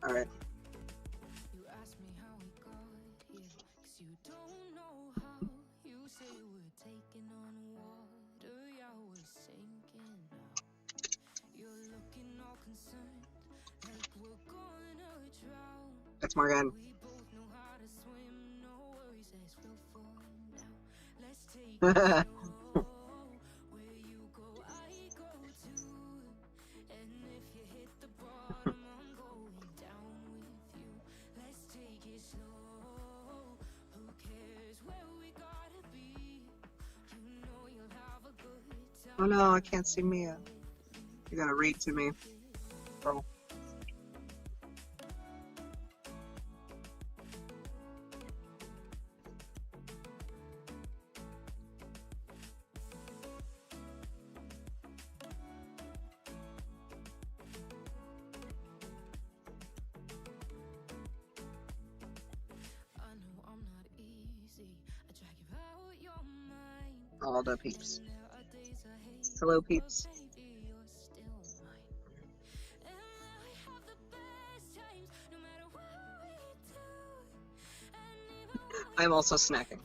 Alright. That's Morgan. Oh no, I can't see Mia. You gotta read to me, bro. All the peeps. Hello, peeps. I'm also snacking.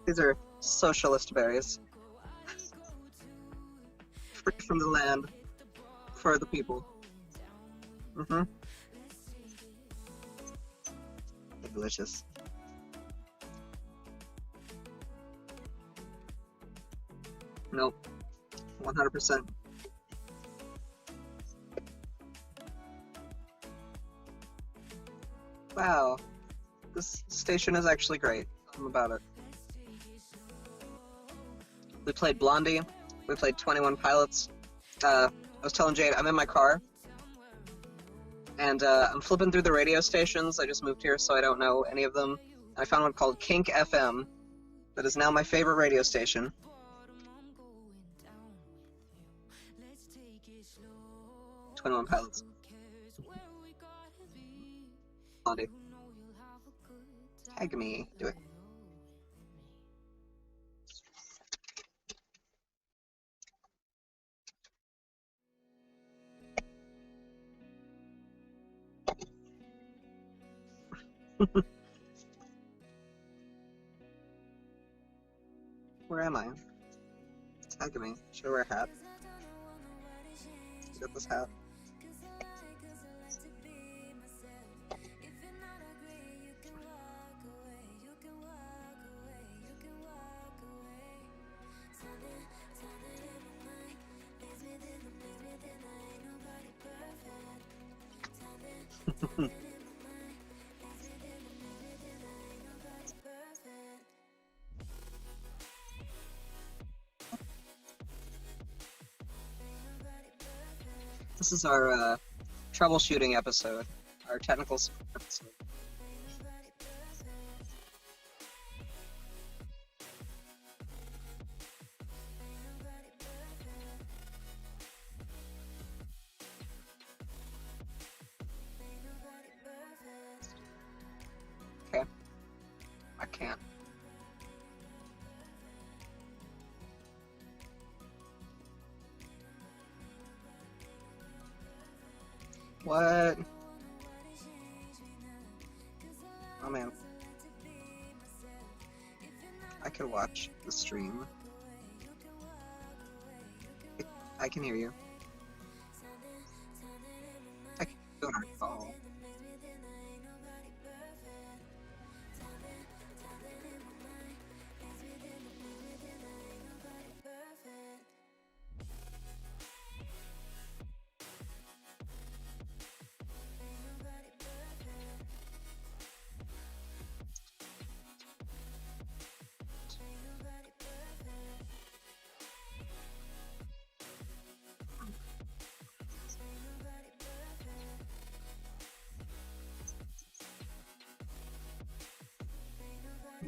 These are socialist berries. Free from the land, for the people. Mm-hmm. They're delicious. Nope. 100%. Wow. This station is actually great. I'm about it. We played Blondie. We played 21 Pilots. I was telling Jade, I'm in my car. And I'm flipping through the radio stations. I just moved here, so I don't know any of them. I found one called Kink FM. That is now my favorite radio station. Twenty-One Pilots. Blondie. Tag me. Do it. Where am I? Tag me. Should I wear a hat? Get this hat. This is our troubleshooting episode, our technical support episode. Okay. I can't. What? Oh man. I could watch the stream. I can hear you. I can do our call.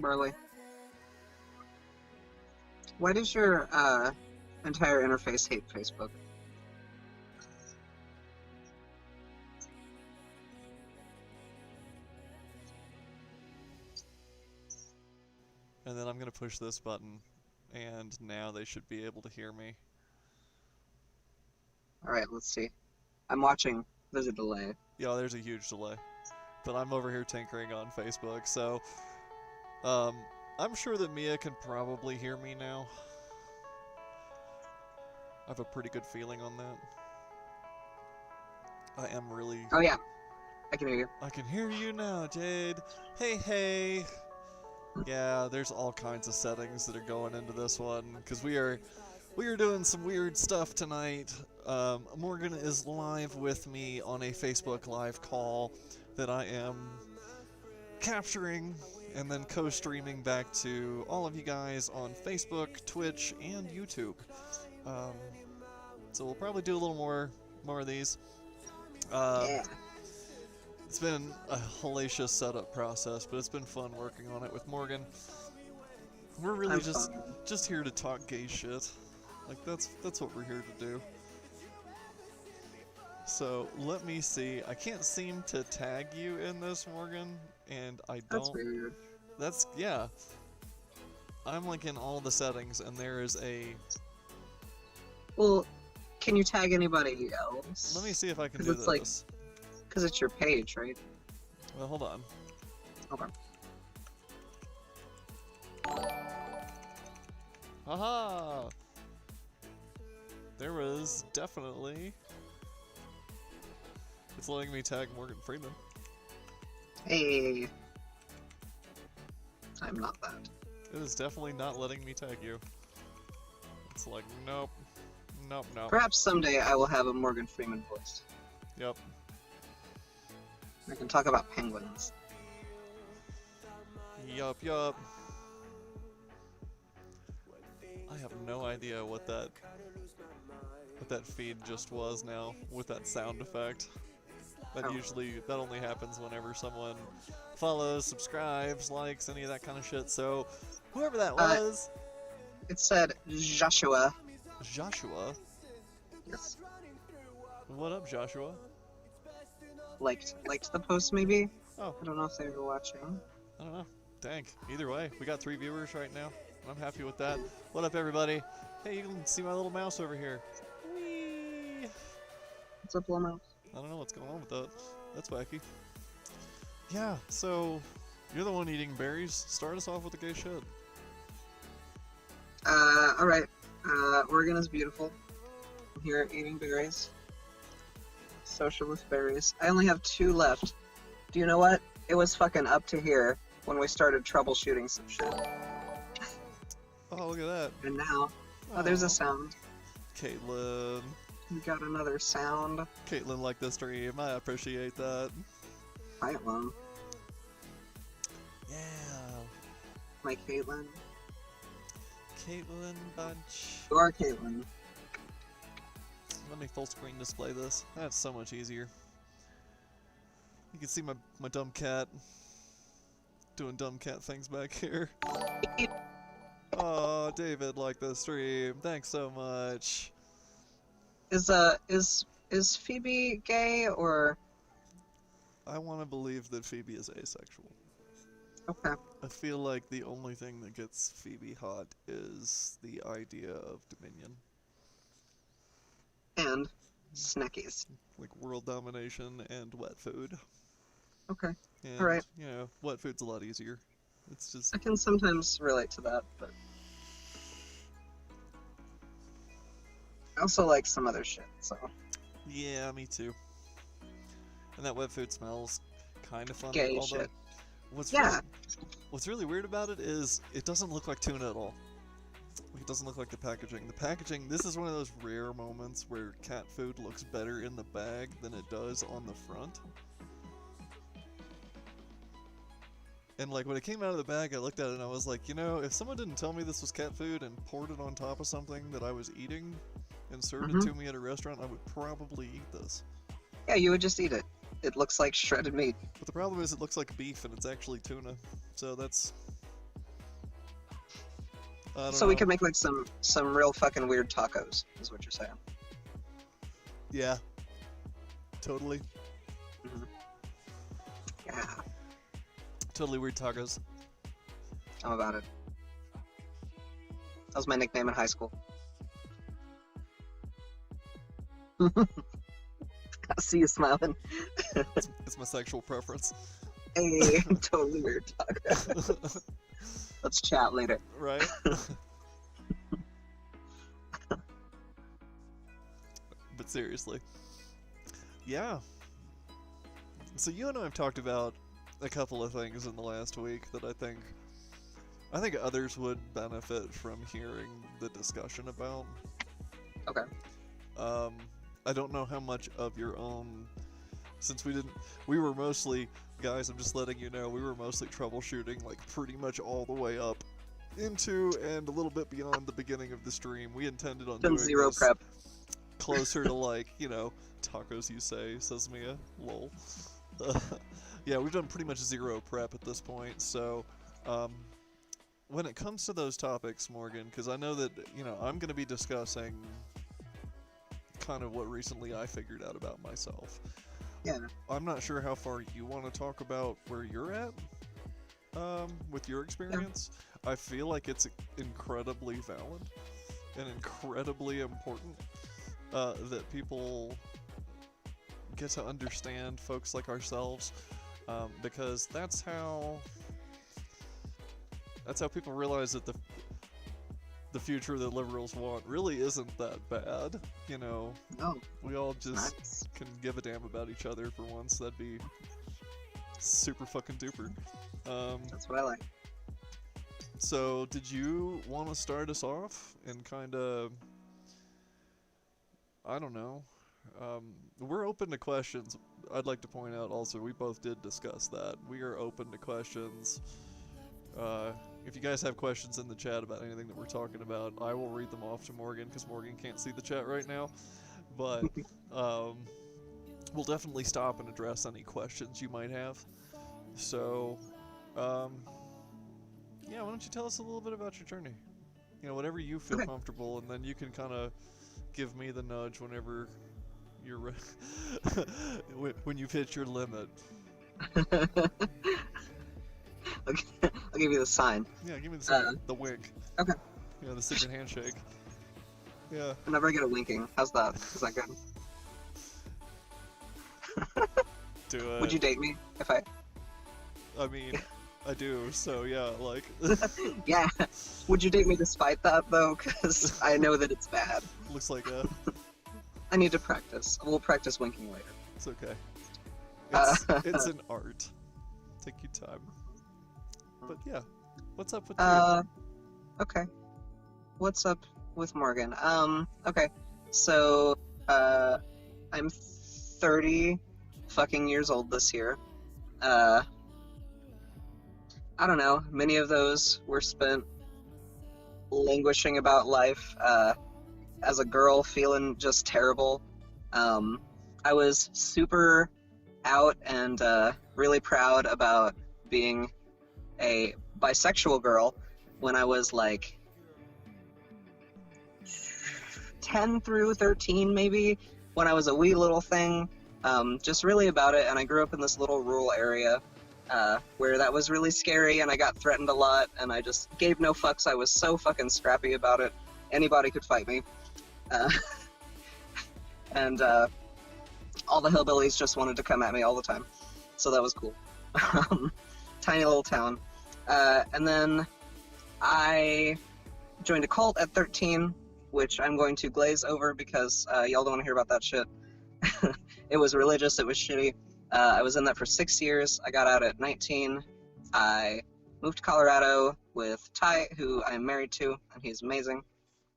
Burley. Why does your entire interface hate Facebook? And then I'm gonna push this button, and now they should be able to hear me. Alright, let's see. I'm watching. There's a delay. Yeah, there's a huge delay. But I'm over here tinkering on Facebook, so I'm sure that Mia can probably hear me now. I have a pretty good feeling on that. I am really... Oh yeah, I can hear you. I can hear you now, Jade. Hey, hey. Yeah, there's all kinds of settings that are going into this one, because we are doing some weird stuff tonight. Morgan is live with me on a Facebook Live call that I am capturing and then co-streaming back to all of you guys on Facebook, Twitch, and YouTube. So we'll probably do a little more of these. Yeah. It's been a hellacious setup process, but it's been fun working on it with Morgan. We're really just here to talk gay shit. Like that's what we're here to do. So let me see. I can't seem to tag you in this, Morgan, and I don't. That's weird. That's yeah. I'm like in all the settings, and there is a. Well, can you tag anybody else? Let me see if I can do this. Like, because it's your page, right? Well, hold on. Okay. Haha! There was definitely... It's letting me tag Morgan Freeman. Hey. I'm not that. It is definitely not letting me tag you. It's like, nope. Nope, nope. Perhaps someday I will have a Morgan Freeman voice. Yep. I can talk about penguins. Yup, yup. I have no idea what that feed just was now with that sound effect. That that only happens whenever someone follows, subscribes, likes, any of that kind of shit. So whoever that was, it said Joshua. Joshua. Yes. What up, Joshua? Liked the post maybe. Oh. I don't know if they were watching. I don't know. Dang. Either way, we got 3 viewers right now. I'm happy with that. What up, everybody? Hey, you can see my little mouse over here. Whee! What's up, little mouse? I don't know what's going on with that. That's wacky. Yeah, so you're the one eating berries. Start us off with the gay shit. Alright. Oregon is beautiful. I'm here eating berries. Socialist berries. I only have 2 left. Do you know what? It was fucking up to here when we started troubleshooting some shit. Oh, look at that. And now, oh, there's a sound. Caitlin. We got another sound. Caitlin liked the stream. I appreciate that. Caitlin. Yeah. My Caitlin. Caitlin bunch. You are Caitlin. Let me full screen display this. That's so much easier. You can see my dumb cat doing dumb cat things back here. Oh, David liked the stream. Thanks so much. Is Phoebe gay or? I want to believe that Phoebe is asexual. Okay. I feel like the only thing that gets Phoebe hot is the idea of Dominion. And snackies. Like world domination and wet food. Okay. And, alright. you know, wet food's a lot easier. It's just... I can sometimes relate to that, but... I also like some other shit, so... Yeah, me too. And that wet food smells kind of funny. Gay although, shit. What's really weird about it is it doesn't look like tuna at all. It doesn't look like the packaging. The packaging, this is one of those rare moments where cat food looks better in the bag than it does on the front. And like when it came out of the bag, I looked at it and I was like, you know, if someone didn't tell me this was cat food and poured it on top of something that I was eating and served it to me at a restaurant, I would probably eat this. Yeah, you would just eat it. It looks like shredded meat. But the problem is it looks like beef and it's actually tuna. So that's... So we could make like some real fucking weird tacos, is what you're saying. Yeah. Totally. Yeah. Totally weird tacos. I'm about it. That was my nickname in high school. I see you smiling. It's my sexual preference. Hey, totally weird talk. Let's chat later. Right? But seriously. Yeah. So you and I have talked about a couple of things in the last week that I think others would benefit from hearing the discussion about. Okay. I don't know how much of your own, since we were mostly, guys, I'm just letting you know, we were mostly troubleshooting like pretty much all the way up into and a little bit beyond the beginning of the stream. We intended on doing Zero this prep. closer to like, tacos you say, says Mia, lol. Yeah, we've done pretty much zero prep at this point, so when it comes to those topics, Morgan, because I know that, I'm going to be discussing kind of what recently I figured out about myself. Yeah. I'm not sure how far you want to talk about where you're at with your experience. Yeah. I feel like it's incredibly valid and incredibly important that people get to understand folks like ourselves, because that's how people realize that the future the liberals want really isn't that bad. No. We all just can give a damn about each other for once. That'd be super fucking duper. That's what I like. So, did you want to start us off and kind of, I don't know, we're open to questions. I'd like to point out also, we both did discuss that. We are open to questions. If you guys have questions in the chat about anything that we're talking about, I will read them off to Morgan, because Morgan can't see the chat right now. But we'll definitely stop and address any questions you might have. So, yeah, why don't you tell us a little bit about your journey? Whatever you feel comfortable, and then you can kind of give me the nudge whenever you're when you've hit your limit. I'll give you the sign. Yeah, give me the sign. The wink. Okay. Yeah, the secret handshake. Yeah. I'm never good at winking. How's that? Is that good? Do it. Would you date me if I mean, I do, so yeah, like... Yeah. Would you date me despite that, though? Because I know that it's bad. Looks like I need to practice. We'll practice winking later. It's okay. It's an art. Take your time. But yeah, what's up with you? Okay. What's up with Morgan? Okay. So, I'm 30 fucking years old this year. I don't know. Many of those were spent languishing about life, as a girl, feeling just terrible. I was super out and, really proud about being a bisexual girl when I was like 10 through 13 maybe, when I was a wee little thing, just really about it. And I grew up in this little rural area where that was really scary, and I got threatened a lot, and I just gave no fucks. I was so fucking scrappy about it. Anybody could fight me. And all the hillbillies just wanted to come at me all the time, so that was cool. Tiny little town. And then I joined a cult at 13, which I'm going to glaze over because y'all don't want to hear about that shit. It was religious, it was shitty. I was in that for 6 years. I got out at 19. I moved to Colorado with Ty, who I'm married to, and he's amazing.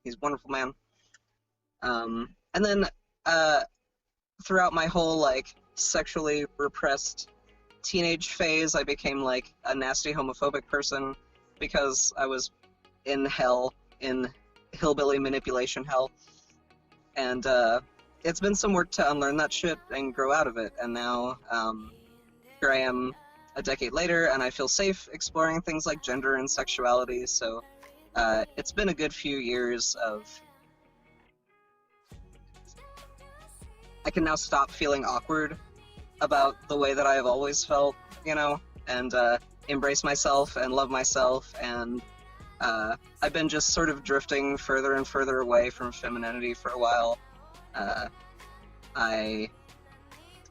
He's a wonderful man. And then throughout my whole like sexually repressed teenage phase, I became like a nasty homophobic person because I was in hell, in hillbilly manipulation hell. And it's been some work to unlearn that shit and grow out of it. And now here I am a decade later, and I feel safe exploring things like gender and sexuality. So it's been a good few years of... I can now stop feeling awkward about the way that I have always felt, and embrace myself and love myself. And I've been just sort of drifting further and further away from femininity for a while. I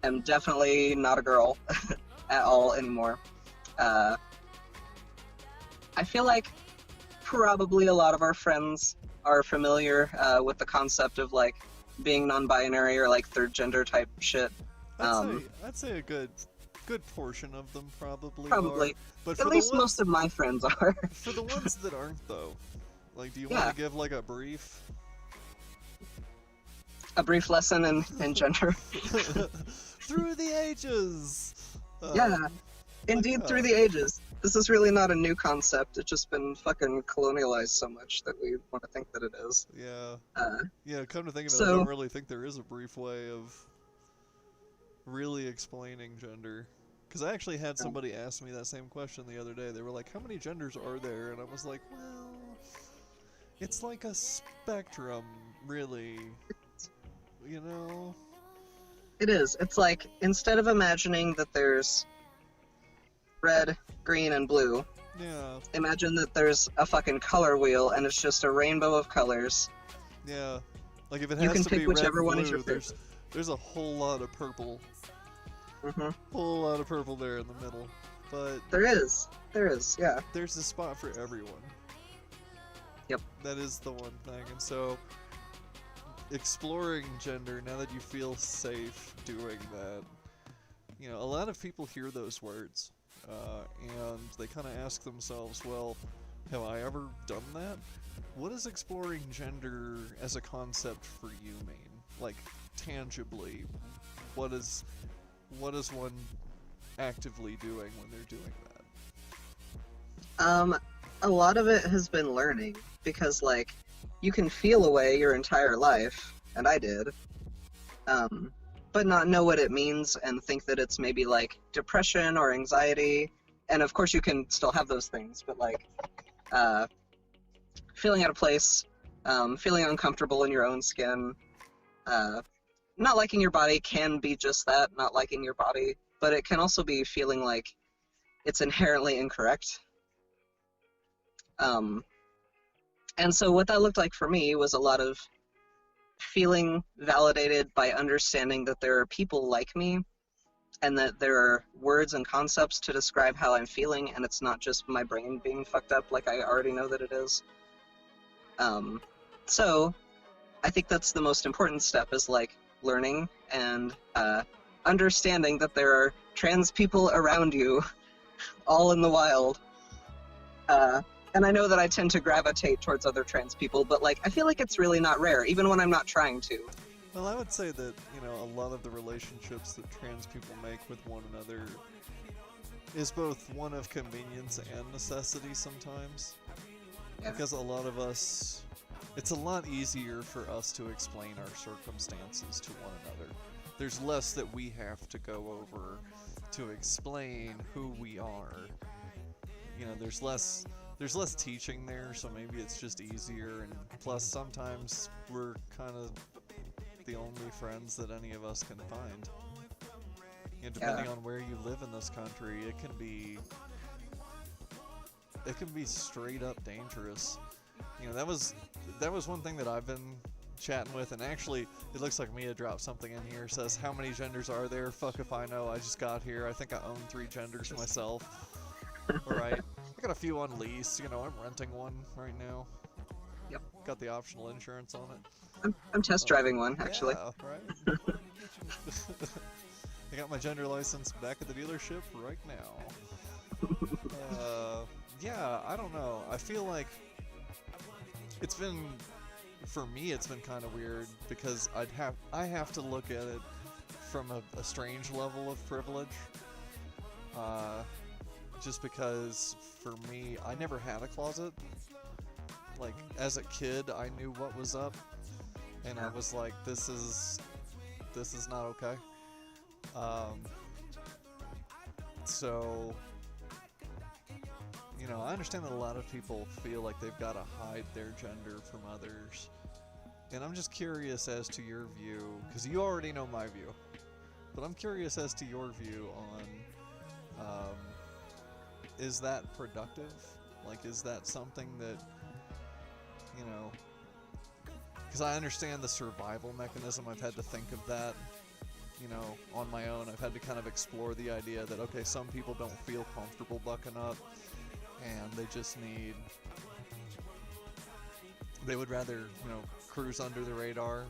am definitely not a girl at all anymore. I feel like probably a lot of our friends are familiar with the concept of like being non-binary or like third gender type shit. I'd say a good portion of them probably Probably. are. But At for least the ones most of my friends are. for the ones that aren't though, like, do you Yeah. want to give like a brief? A brief lesson in gender. Through the ages. Yeah. Indeed, yeah. through the ages. This is really not a new concept. It's just been fucking colonialized so much that we want to think that it is. Yeah. Uh, Yeah, come to think of it, I so- don't really think there is a brief way of really explaining gender. Because I actually had somebody ask me that same question the other day. They were like, how many genders are there? And I was like, well, it's like a spectrum, really. You know? It is. It's like, instead of imagining that there's red, green, and blue, Yeah. imagine that there's a fucking color wheel and it's just a rainbow of colors. Yeah. Like, if it You has can to pick be whichever red one and is your blue, favorite. there's a whole lot of purple. Mm-hmm. Whole lot of purple there in the middle. But There is, yeah. there's a spot for everyone. Yep. That is the one thing. And so, exploring gender, now that you feel safe doing that, you know, a lot of people hear those words, and they kind of ask themselves, well, have I ever done that? What does exploring gender as a concept for you mean? Like, tangibly, what is one actively doing when they're doing that? A lot of it has been learning, because, like, you can feel a way your entire life, and I did, but not know what it means and think that it's maybe, like, depression or anxiety, and of course you can still have those things, but, like, feeling out of place, feeling uncomfortable in your own skin, not liking your body can be just that, not liking your body, but it can also be feeling like it's inherently incorrect. And so what that looked like for me was a lot of feeling validated by understanding that there are people like me and that there are words and concepts to describe how I'm feeling, and it's not just my brain being fucked up like I already know that it is. So I think that's the most important step, is like learning and understanding that there are trans people around you all in the wild. And I know that I tend to gravitate towards other trans people, but like I feel like it's really not rare, even when I'm not trying to. Well, I would say that, you know, a lot of the relationships that trans people make with one another is both one of convenience and necessity sometimes. Yeah. Because a lot of us, it's a lot easier for us to explain our circumstances to one another. There's less that we have to go over to explain who we are. You know, there's less teaching there, so maybe it's just easier, and plus sometimes we're kind of the only friends that any of us can find. You know, depending on where you live in this country, it can be straight up dangerous. You know, that was one thing that I've been chatting with, and actually it looks like Mia dropped something in here. Says, how many genders are there? Fuck if I know, I just got here. I think I own 3 genders myself. Alright. I got a few on lease, you know, I'm renting one right now. Yep. Got the optional insurance on it. I'm test driving one, actually. Yeah, right? I got my gender license back at the dealership right now. Yeah, I don't know. I feel like it's been, for me, it's been kind of weird because I have to look at it from a strange level of privilege. Just because, for me, I never had a closet. Like, as a kid, I knew what was up, and I was like, this is not okay. So, you know, I understand that a lot of people feel like they've got to hide their gender from others, and I'm just curious as to your view, because you already know my view, but I'm curious as to your view on, is that productive? Like, is that something that, you know, because I understand the survival mechanism. I've had to think of that, you know, on my own. I've had to kind of explore the idea that, okay, some people don't feel comfortable bucking up, and they just need, they would rather, you know, cruise under the radar.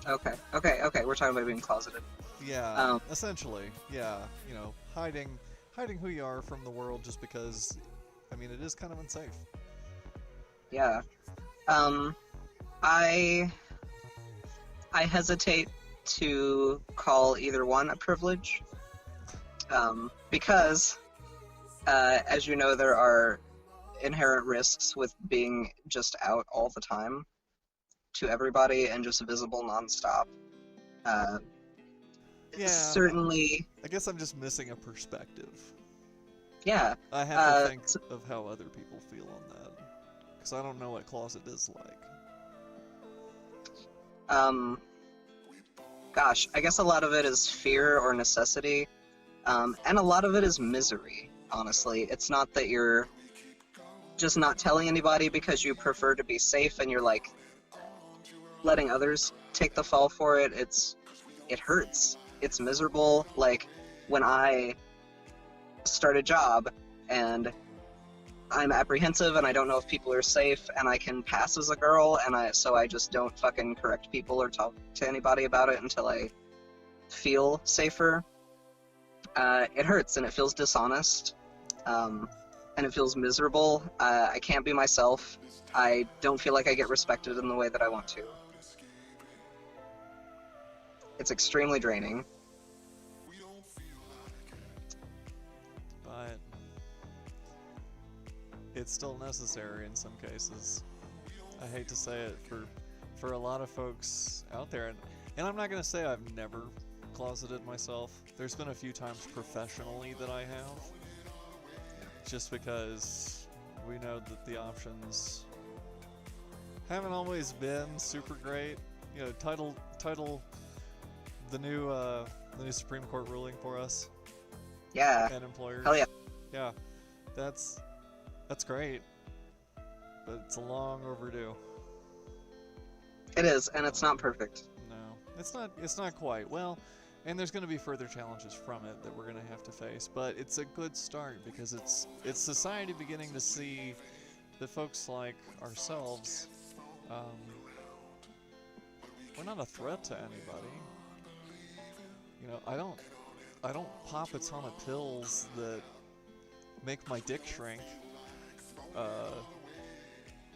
Okay. We're talking about being closeted. Yeah, essentially, yeah, you know, hiding who you are from the world just because, I mean, it is kind of unsafe. Yeah. I hesitate to call either one a privilege, because, as you know, there are inherent risks with being just out all the time to everybody and just visible nonstop. Yeah, certainly. I guess I'm just missing a perspective. Yeah. I have to think of how other people feel on that, because I don't know what closet is like. Gosh, I guess a lot of it is fear or necessity, and a lot of it is misery, honestly. It's not that you're just not telling anybody because you prefer to be safe and you're, like, letting others take the fall for it. It hurts. It's miserable. Like, when I start a job and I'm apprehensive and I don't know if people are safe and I can pass as a girl, and so I just don't fucking correct people or talk to anybody about it until I feel safer. It hurts and it feels dishonest, and it feels miserable. I can't be myself. I don't feel like I get respected in the way that I want to. It's extremely draining. But it's still necessary in some cases. I hate to say it for a lot of folks out there, and I'm not gonna say I've never closeted myself. There's been a few times professionally that I have, just because we know that the options haven't always been super great. You know, title the new Supreme Court ruling for us. Yeah. And employers. Hell yeah. Yeah, that's great, but it's a long overdue. It is, and it's not perfect. No, it's not quite. Well, and there's going to be further challenges from it that we're going to have to face, but it's a good start because it's society beginning to see that folks like ourselves, we're not a threat to anybody. You know, I don't pop a ton of pills that make my dick shrink,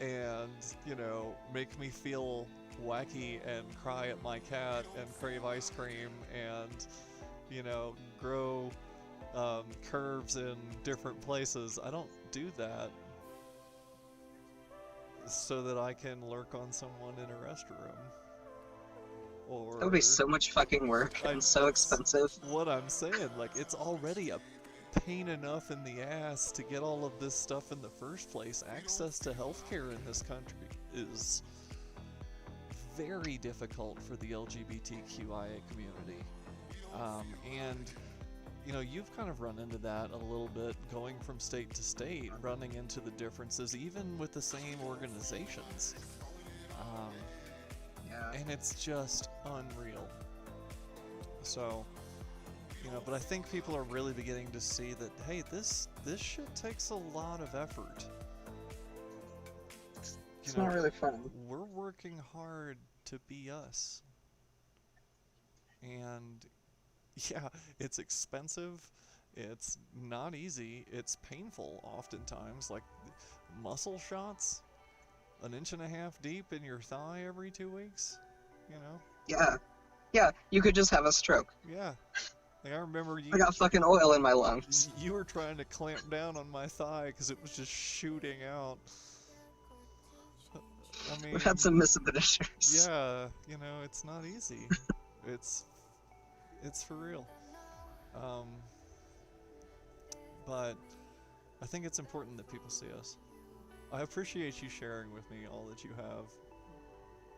and, you know, make me feel wacky and cry at my cat and crave ice cream and, you know, grow curves in different places. I don't do that so that I can lurk on someone in a restroom. Or That would be so much fucking work and so expensive. What I'm saying, like, it's already a pain enough in the ass to get all of this stuff in the first place. Access to healthcare in this country is very difficult for the LGBTQIA community. And, you know, you've kind of run into that a little bit going from state to state, running into the differences even with the same organizations. Yeah. And it's just unreal. So, you know, but I think people are really beginning to see that, hey, this shit takes a lot of effort. It's not really fun. We're working hard to be us. And yeah, it's expensive. It's not easy. It's painful oftentimes. Like muscle shots, 1.5 inches deep in your thigh every 2 weeks, you know? Yeah. Yeah, you could just have a stroke. Yeah. Like I remember you. I got fucking oil in my lungs. You were trying to clamp down on my thigh because it was just shooting out. I mean, We've had some misadventures. yeah, you know, it's not easy. it's for real. But I think it's important that people see us. I appreciate you sharing with me all that you have.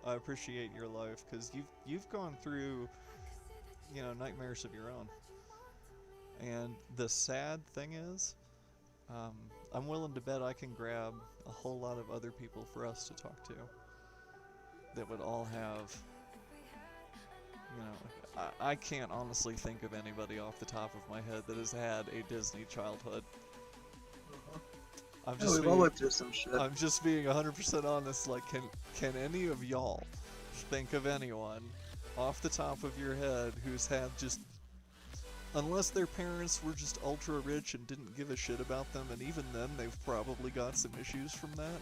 I appreciate your life because you've gone through, you know, nightmares of your own. And the sad thing is, I'm willing to bet I can grab a whole lot of other people for us to talk to. that would all have, you know, I can't honestly think of anybody off the top of my head that has had a Disney childhood. We've all went through some shit. I'm just being 100% honest. Like, can any of y'all think of anyone off the top of your head who's had just, unless their parents were just ultra rich and didn't give a shit about them, and even then they've probably got some issues from that,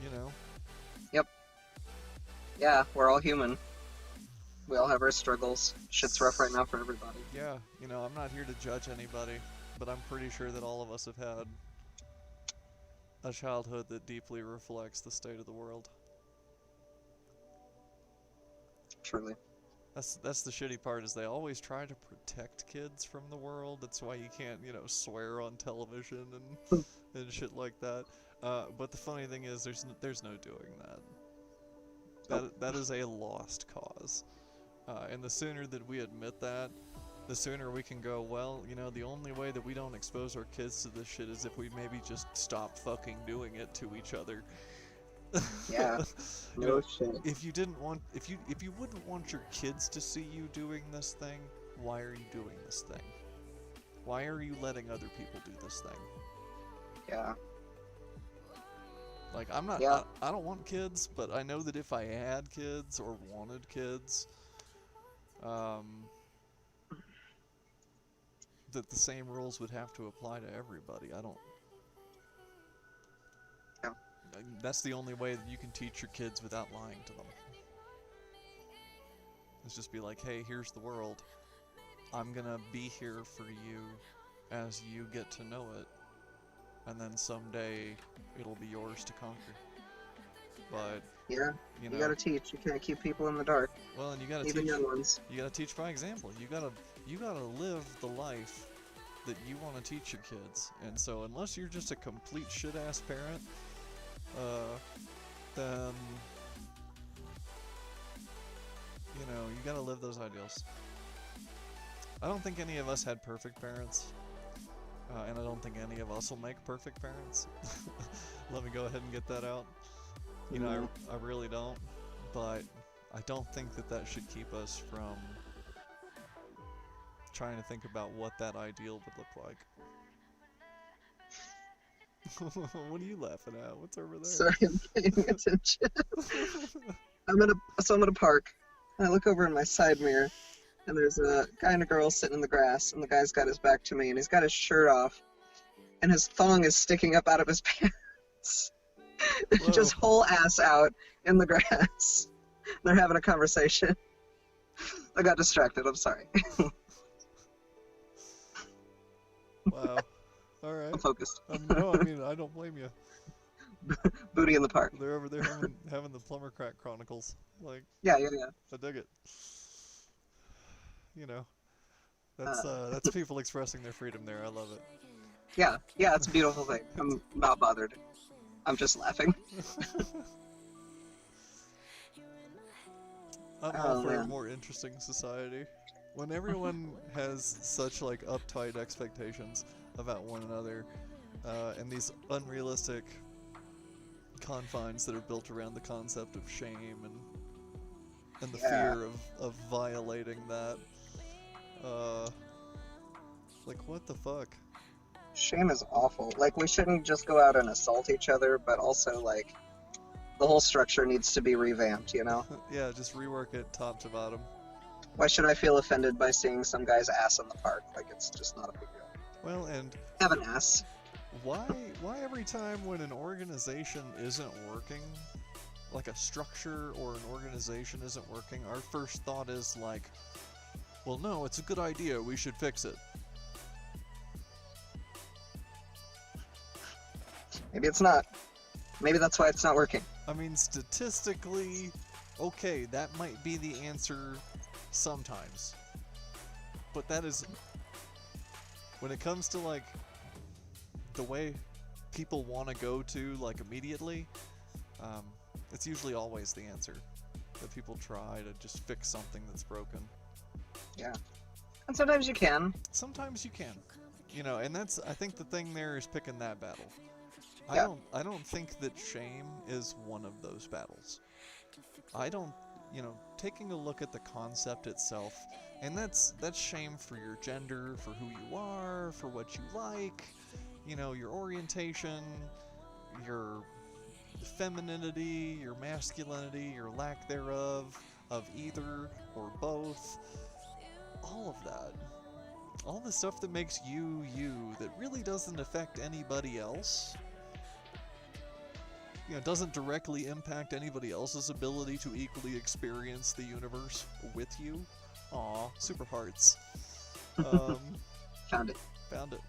you know? Yep. Yeah, we're all human. We all have our struggles. Shit's rough right now for everybody. Yeah, you know, I'm not here to judge anybody, but I'm pretty sure that all of us have had a childhood that deeply reflects the state of the world. Truly. That's the shitty part, is they always try to protect kids from the world. That's why you can't, you know, swear on television and shit like that. But the funny thing is, there's no doing that. That is a lost cause. And the sooner that we admit that, the sooner we can go, well, you know, the only way that we don't expose our kids to this shit is if we maybe just stop fucking doing it to each other. Yeah. You No know, shit. if you wouldn't want your kids to see you doing this thing, why are you doing this thing? Why are you letting other people do this thing? Yeah. Like, I'm not, Yeah. I don't want kids, but I know that if I had kids or wanted kids, that the same rules would have to apply to everybody. I don't. Yeah. That's the only way that you can teach your kids without lying to them. It's just be like, hey, here's the world. I'm gonna be here for you as you get to know it, and then someday it'll be yours to conquer. But Yeah. you know, You gotta teach. You can't keep people in the dark. well, and you gotta Even teach. young ones. You gotta teach by example. You gotta live the life that you want to teach your kids. And so, unless you're just a complete shit ass parent, then you know, you gotta live those ideals. I don't think any of us had perfect parents, and I don't think any of us will make perfect parents. Let me go ahead and get that out. You know, I really don't, but I don't think that should keep us from trying to think about what that ideal would look like. What are you laughing at? What's over there? Sorry, I'm paying attention. I'm at a park. And I look over in my side mirror, and there's a guy and a girl sitting in the grass, and the guy's got his back to me, and he's got his shirt off, and his thong is sticking up out of his pants. Just whole ass out in the grass. They're having a conversation. I got distracted, I'm sorry. Wow. Alright. I'm focused. No, I mean, I don't blame you. Booty in the park. They're over there having the Plumber Crack Chronicles. Like, Yeah. I dig it. You know, that's people expressing their freedom there. I love it. Yeah, it's a beautiful thing. I'm not bothered. I'm just laughing. I'm all for a more interesting society. When everyone has such like uptight expectations about one another, and these unrealistic confines that are built around the concept of shame and the fear of violating that. Like, what the fuck? Shame is awful. Like, we shouldn't just go out and assault each other, but also, like, the whole structure needs to be revamped, you know? Yeah, just rework it top to bottom. Why should I feel offended by seeing some guy's ass in the park? Like, it's just not a big deal. Well, and Have an ass. why every time when an organization isn't working, like a structure or an organization isn't working, our first thought is like, well, no, it's a good idea, we should fix it. Maybe it's not. Maybe that's why it's not working. I mean, statistically, okay, that might be the answer sometimes. But that is, when it comes to, like, the way people want to go to, like, immediately, it's usually always the answer. That people try to just fix something that's broken. Yeah. And sometimes you can. Sometimes you can. You know, and that's, I think the thing there is picking that battle. Yeah. I don't think that shame is one of those battles. I don't, taking a look at the concept itself, and that's shame for your gender, for who you are, for what you like, your orientation, your femininity, your masculinity, your lack thereof, of either or both, all of that. All the stuff that makes you, that really doesn't affect anybody else. Doesn't directly impact anybody else's ability to equally experience the universe with you. Aw, super hearts. Found it. Found it.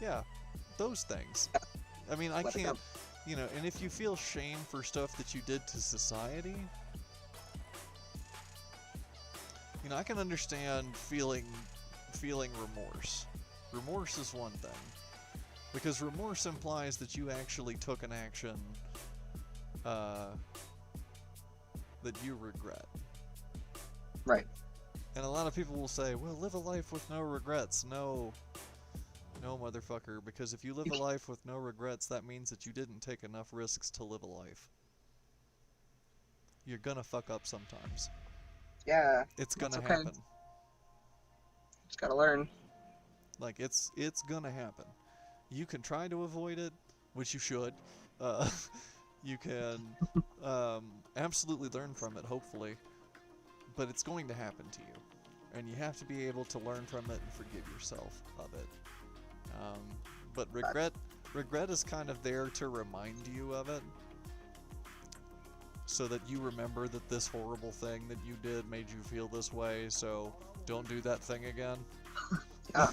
Yeah, those things. I mean, I Let it can't, go. and if you feel shame for stuff that you did to society, I can understand feeling remorse. Remorse is one thing. Because remorse implies that you actually took an action that you regret. Right. And a lot of people will say, well, live a life with no regrets. No, motherfucker, because if you live a life with no regrets, that means that you didn't take enough risks to live a life. You're gonna fuck up sometimes. Yeah. It's gonna okay. happen. Just gotta learn. Like, it's gonna happen. You can try to avoid it, which you should. You can absolutely learn from it, hopefully. But it's going to happen to you. And you have to be able to learn from it and forgive yourself of it. But regret is kind of there to remind you of it. So that you remember that this horrible thing that you did made you feel this way, so don't do that thing again. Yeah.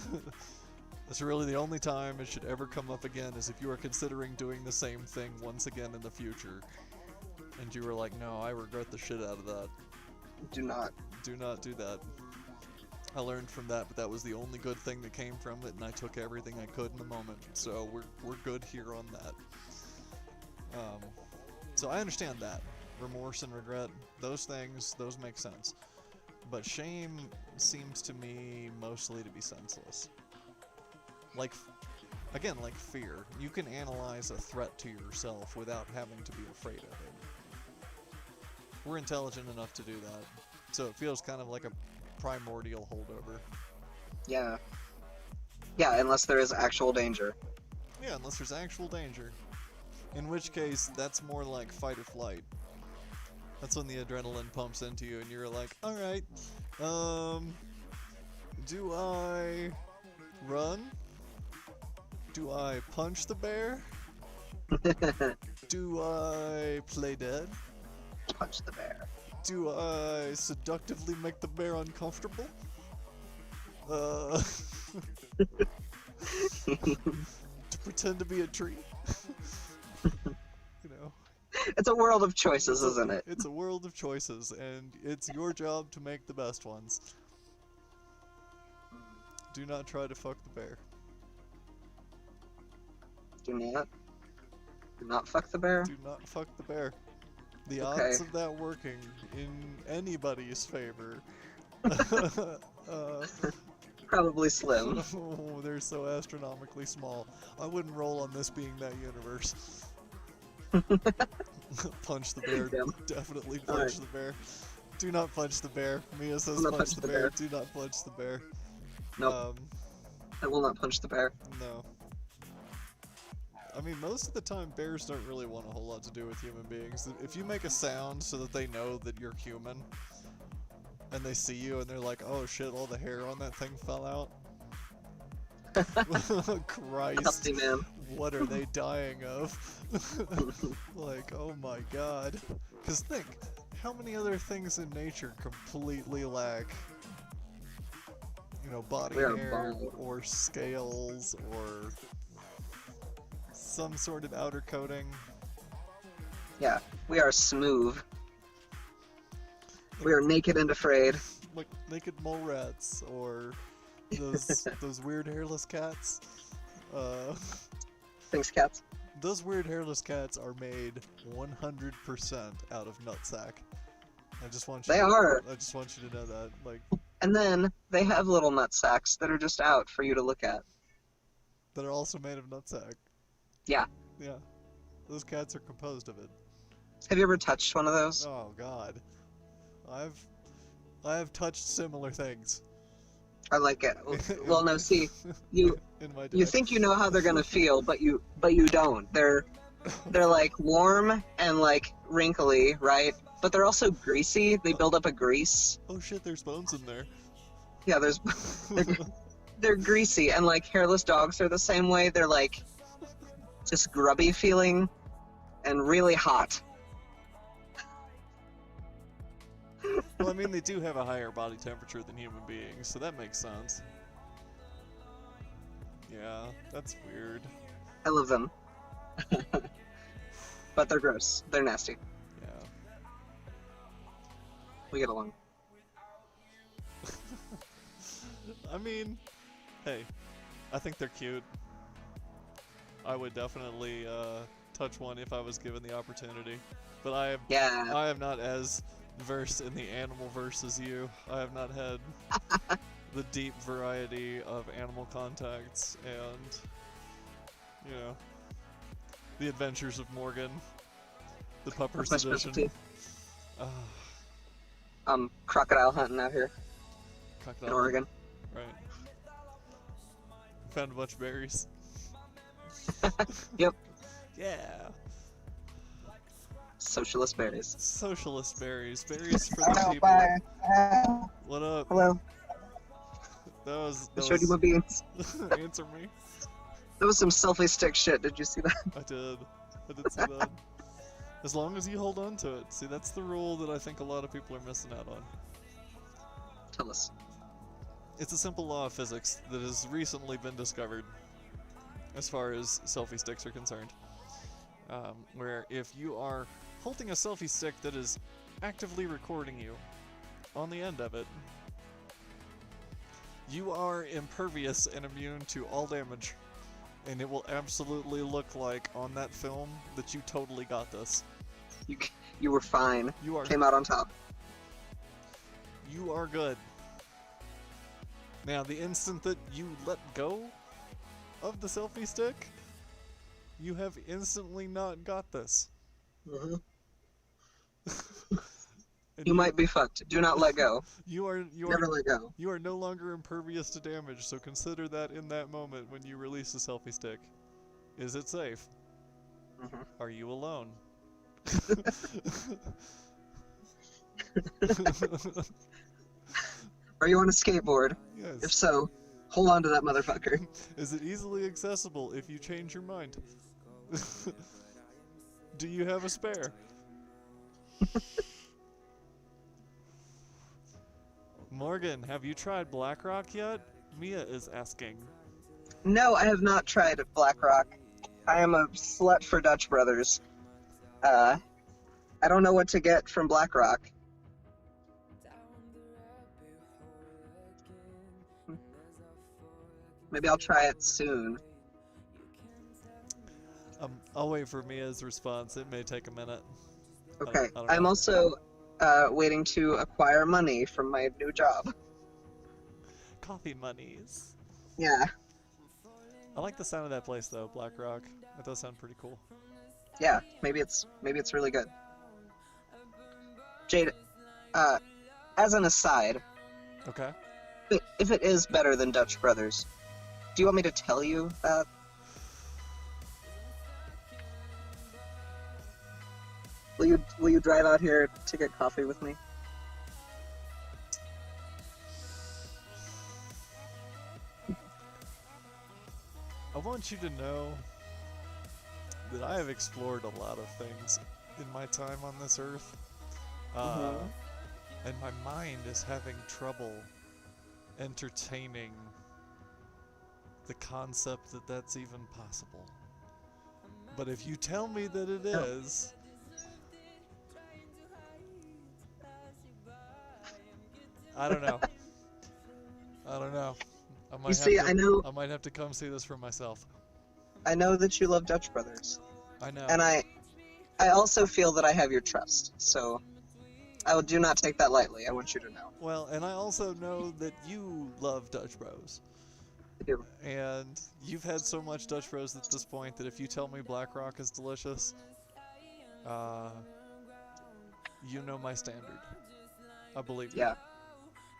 That's really the only time it should ever come up again, is if you are considering doing the same thing once again in the future. And you were like, no, I regret the shit out of that. Do not. Do not do that. I learned from that, but that was the only good thing that came from it, and I took everything I could in the moment. So we're good here on that. So I understand that. Remorse and regret, those things, those make sense. But shame seems to me mostly to be senseless. Like fear. You can analyze a threat to yourself without having to be afraid of it. We're intelligent enough to do that. So it feels kind of like a primordial holdover. Yeah. Yeah, unless there is actual danger. Yeah, unless there's actual danger. In which case, that's more like fight or flight. That's when the adrenaline pumps into you and you're like, alright, do I run? Do I punch the bear? Do I play dead? Punch the bear. Do I seductively make the bear uncomfortable? To pretend to be a tree? It's a world of choices, isn't it? It's a world of choices, and it's your job to make the best ones. Do not try to fuck the bear. Do not fuck the bear? Do not fuck the bear. The odds of that working in anybody's favor. Probably slim. Oh, they're so astronomically small. I wouldn't roll on this being that universe. Punch the bear. Damn. Definitely punch the bear. Do not punch the bear. Mia says punch the bear. Do not punch the bear. Nope. I will not punch the bear. No. I mean, most of the time, bears don't really want a whole lot to do with human beings. If you make a sound so that they know that you're human, and they see you and they're like, oh shit, all the hair on that thing fell out. Christ. Healthy man. What are they dying of? Like, oh my god. Because think, how many other things in nature completely lack, body hair, or scales, or some sort of outer coating? Yeah, we are smooth. We are naked and afraid. Like naked mole rats, or those weird hairless cats. Thanks, cats. Those weird hairless cats are made 100% out of nutsack. I just want you. I just want you to know that, like. And then they have little nut sacks that are just out for you to look at. That are also made of nutsack. Yeah. Yeah. Those cats are composed of it. Have you ever touched one of those? Oh God, I've touched similar things. I like it. Well, no, see, you in my day. you think you know how they're gonna feel, but you don't. They're like warm and like wrinkly, right? But they're also greasy. They build up a grease. Oh shit, there's bones in there. Yeah, they're greasy, and like hairless dogs are the same way. They're like just grubby feeling and really hot. Well, I mean, they do have a higher body temperature than human beings, so that makes sense. Yeah, that's weird. I love them. But they're gross. They're nasty. Yeah. We get along. I mean, hey, I think they're cute. I would definitely touch one if I was given the opportunity. But I am not as versed in the animal verse as you. I have not had the deep variety of animal contacts and, you know, the adventures of Morgan, the Puppers That's my edition. specialty. Crocodile hunting out here Crocodile. in Oregon. Right. Found a bunch of berries. Yep. Yeah. Socialist berries. Socialist berries. Berries for the people. Bye. What up? Hello. That I showed you my beans. Answer me. That was some selfie stick shit. Did you see that? I did see that. As long as you hold on to it. See, that's the rule that I think a lot of people are missing out on. Tell us. It's a simple law of physics that has recently been discovered as far as selfie sticks are concerned. Where if you are holding a selfie stick that is actively recording you on the end of it, you are impervious and immune to all damage. And it will absolutely look like on that film that you totally got this. You were fine. Came out on top. You are good. Now, the instant that you let go of the selfie stick, you have instantly not got this. Mm-hmm. You might be fucked. Do not let go. Never let go. You are no longer impervious to damage, so consider that in that moment when you release the selfie stick. Is it safe? Mm-hmm. Are you alone? Are you on a skateboard? Yes. If so, hold on to that motherfucker. Is it easily accessible if you change your mind? Do you have a spare? Morgan, have you tried Blackrock yet? Mia is asking. No, I have not tried Blackrock. I am a slut for Dutch Brothers. I don't know what to get from Blackrock. Maybe I'll try it soon. I'll wait for Mia's response. It may take a minute. Okay. I don't I'm know. also waiting to acquire money from my new job. Coffee monies. Yeah. I like the sound of that place though, Blackrock. That does sound pretty cool. Yeah. Maybe it's really good. Jade, as an aside, Okay. if it is better than Dutch Brothers, do you want me to tell you that? Will you drive out here to get coffee with me? I want you to know that I have explored a lot of things in my time on this earth. And my mind is having trouble entertaining the concept that that's even possible. But if you tell me that it is, I don't know. I don't know. I might have to come see this for myself. I know that you love Dutch Brothers. I know. And I also feel that I have your trust, so I do not take that lightly. I want you to know. Well, and I also know that you love Dutch Bros. I do. And you've had so much Dutch Bros at this point that if you tell me Blackrock is delicious, you know my standard. I believe you. Yeah.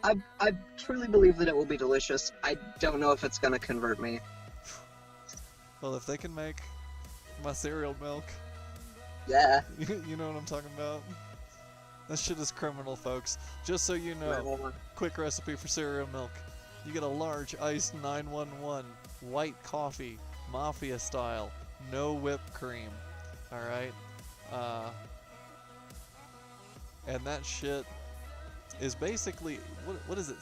I truly believe that it will be delicious. I don't know if it's gonna convert me. Well, if they can make my cereal milk, Yeah. you know what I'm talking about? That shit is criminal, folks. Just so you know, quick recipe for cereal milk. You get a large iced 911 white coffee, mafia style, no whipped cream. Alright? And that shit is basically, what is it?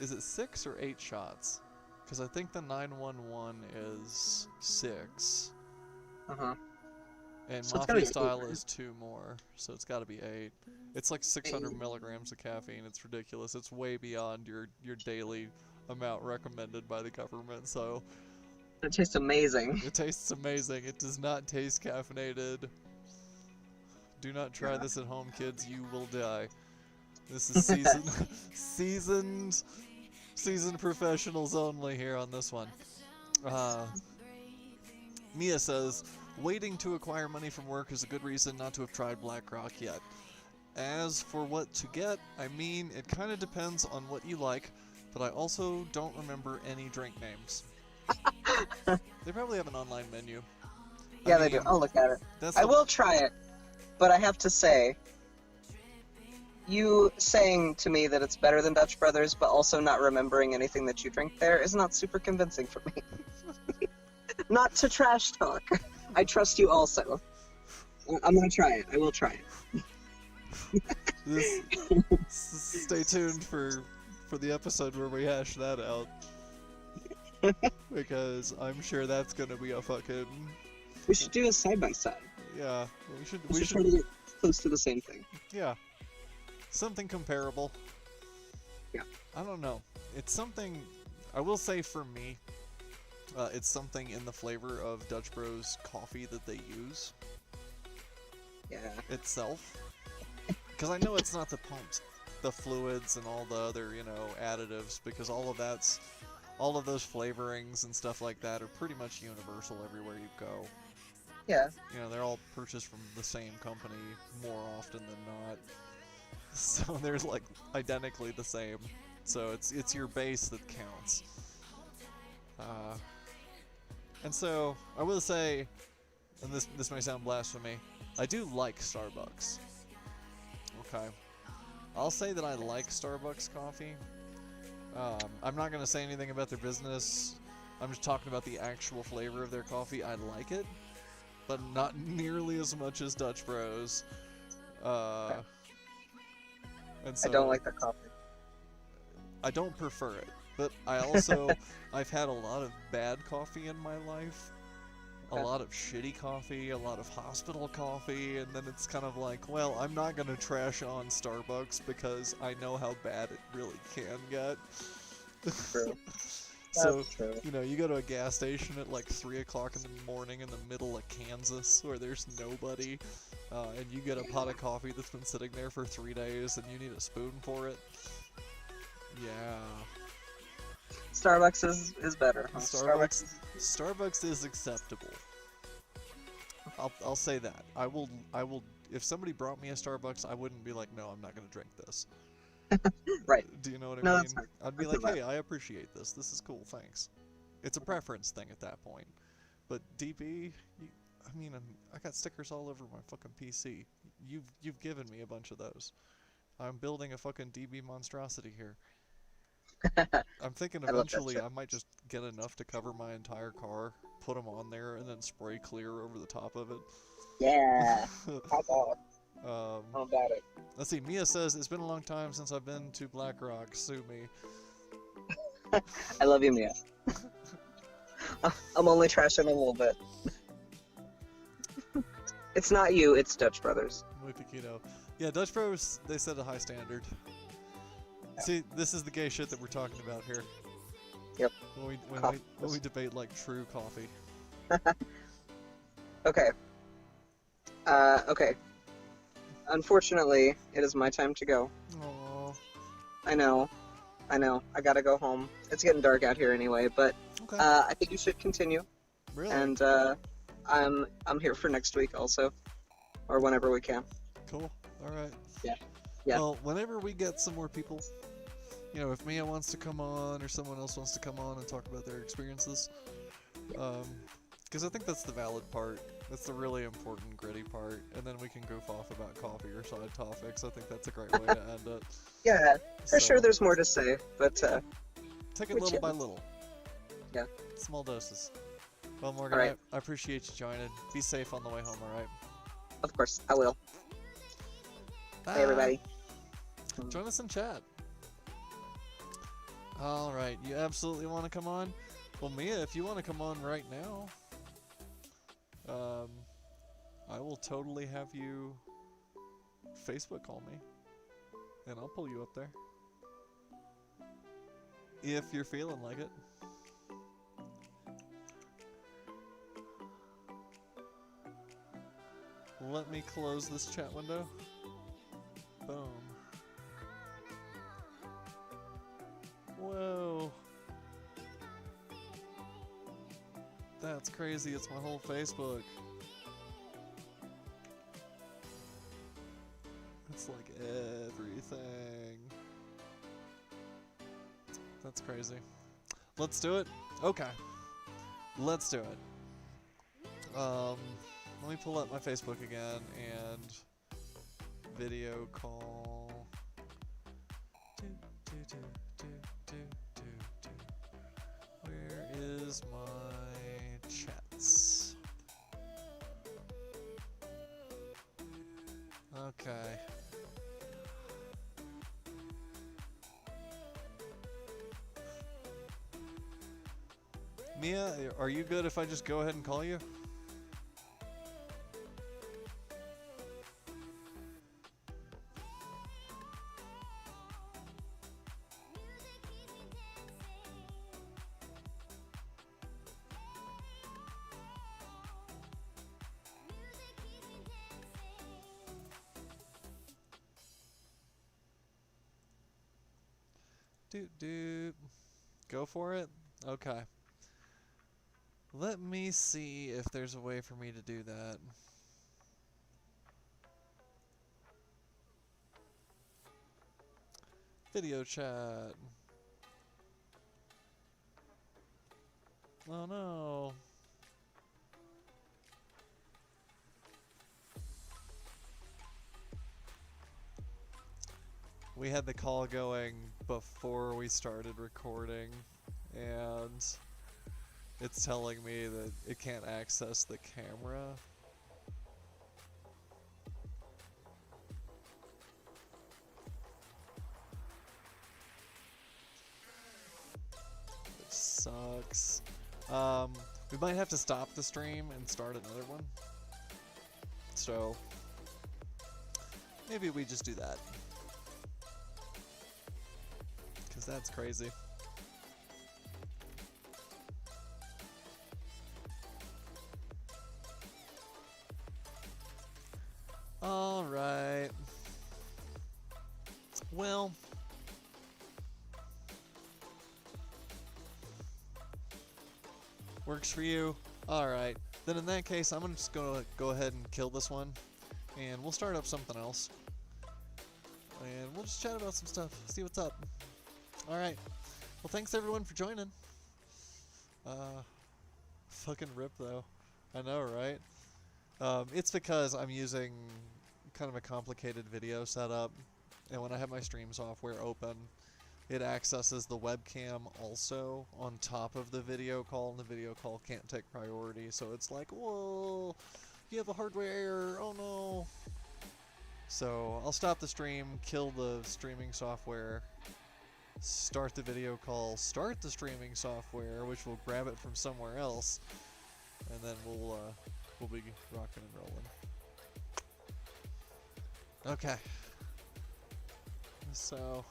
Is it 6 or 8 shots? Because I think the 911 is 6. Uh-huh. And So Mafia style is 2 more, so it's got to be 8. It's like 600 8. milligrams of caffeine. It's ridiculous. It's way beyond your daily amount recommended by the government. So It tastes amazing. it tastes amazing. It does not taste caffeinated. Do not try this at home, kids. You will die. This is seasoned professionals only here on this one. Mia says, waiting to acquire money from work is a good reason not to have tried Blackrock yet. As for what to get, I mean, it kind of depends on what you like, but I also don't remember any drink names. They probably have an online menu. Yeah, they do. I'll look at it. I will try it, but I have to say, you saying to me that it's better than Dutch Brothers, but also not remembering anything that you drink there is not super convincing for me. Not to trash talk. I trust you also. I'm gonna try it. I will try it. Stay tuned for the episode where we hash that out. Because I'm sure that's gonna be a fucking... We should do a side-by-side. Yeah, we should try to get close to the same thing. Yeah. Something comparable. Yeah. I don't know. It's something... I will say for me, it's something in the flavor of Dutch Bros coffee that they use. Yeah. Itself. Because I know it's not the fluids and all the other, additives, because all of those flavorings and stuff like that are pretty much universal everywhere you go. Yeah. They're all purchased from the same company more often than not. So they're like identically the same. So it's your base that counts. And so I will say, and this may sound blasphemy, I do like Starbucks. Okay. I'll say that I like Starbucks coffee. I'm not going to say anything about their business. I'm just talking about the actual flavor of their coffee. I like it, but not nearly as much as Dutch Bros. And so I don't like their coffee. I don't prefer it, but I also, I've had a lot of bad coffee in my life. A lot of shitty coffee, a lot of hospital coffee, and then it's kind of like, well, I'm not going to trash on Starbucks because I know how bad it really can get. True. So, That's true. you go to a gas station at like 3 o'clock in the morning in the middle of Kansas where there's nobody, and you get a pot of coffee that's been sitting there for 3 days and you need a spoon for it. Yeah. Starbucks is better. Huh? Starbucks is acceptable. I'll say that. I will. If somebody brought me a Starbucks, I wouldn't be like, no, I'm not gonna drink this. Right. Do you know what I No, mean? that's fine. I'd be like, hey, I appreciate this. This is cool. Thanks. It's a preference thing at that point. But DB, I got stickers all over my fucking PC. You've given me a bunch of those. I'm building a fucking DB monstrosity here. I'm thinking eventually I might just get enough to cover my entire car, put them on there, and then spray clear over the top of it. Yeah. How about? How about it? Let's see. Mia says, it's been a long time since I've been to Blackrock. Sue me. I love you, Mia. I'm only trashing a little bit. It's not you, it's Dutch Brothers. Muy Piquito. Yeah, Dutch Bros, they set a high standard. Yeah. See, this is the gay shit that we're talking about here. Yep. When we debate, like, true coffee. Okay. Okay. Unfortunately, it is my time to go. Aww. I know. I gotta go home. It's getting dark out here anyway, but okay. I think you should continue. Really? And I'm here for next week also, or whenever we can. Cool. All right. Yeah. Yeah. Well, whenever we get some more people, you know, if Mia wants to come on or someone else wants to come on and talk about their experiences, because I think that's the valid part. That's the really important, gritty part, and then we can goof off about coffee or side topics. I think that's a great way to end it. Yeah, for So, sure there's more to say, but take it we're little by chilling. little. Yeah. Small doses. Well, Morgan, Alright. I appreciate you joining. Be safe on the way home, alright? Of course, I will. Bye. Hey, everybody. Join us in chat. Alright, you absolutely want to come on? Well, Mia, if you want to come on right now, I will totally have you Facebook call me, and I'll pull you up there. If you're feeling like it. Let me close this chat window. Boom. Whoa. That's crazy, it's my whole Facebook. It's like everything. That's crazy. Let's do it? Okay. Let's do it. Let me pull up my Facebook again and video call. Where is my chats? Okay. Mia, are you good if I just go ahead and call you? Go for it? Okay. Let me see if there's a way for me to do that. Video chat. Oh no. We had the call going before we started recording, and it's telling me that it can't access the camera. Which sucks. We might have to stop the stream and start another one. So, maybe we just do that. Because that's crazy. Alright. Well. Works for you? Alright. Then in that case, I'm just gonna go ahead and kill this one. And we'll start up something else. And we'll just chat about some stuff. See what's up. Alright. Well, thanks everyone for joining. Fucking rip though. I know, right? It's because I'm using kind of a complicated video setup, and when I have my stream software open, it accesses the webcam also on top of the video call, and the video call can't take priority, so it's like, whoa, you have a hardware error, oh no. So I'll stop the stream, kill the streaming software, start the video call, start the streaming software, which will grab it from somewhere else, and then we'll be rocking and rolling. Okay. So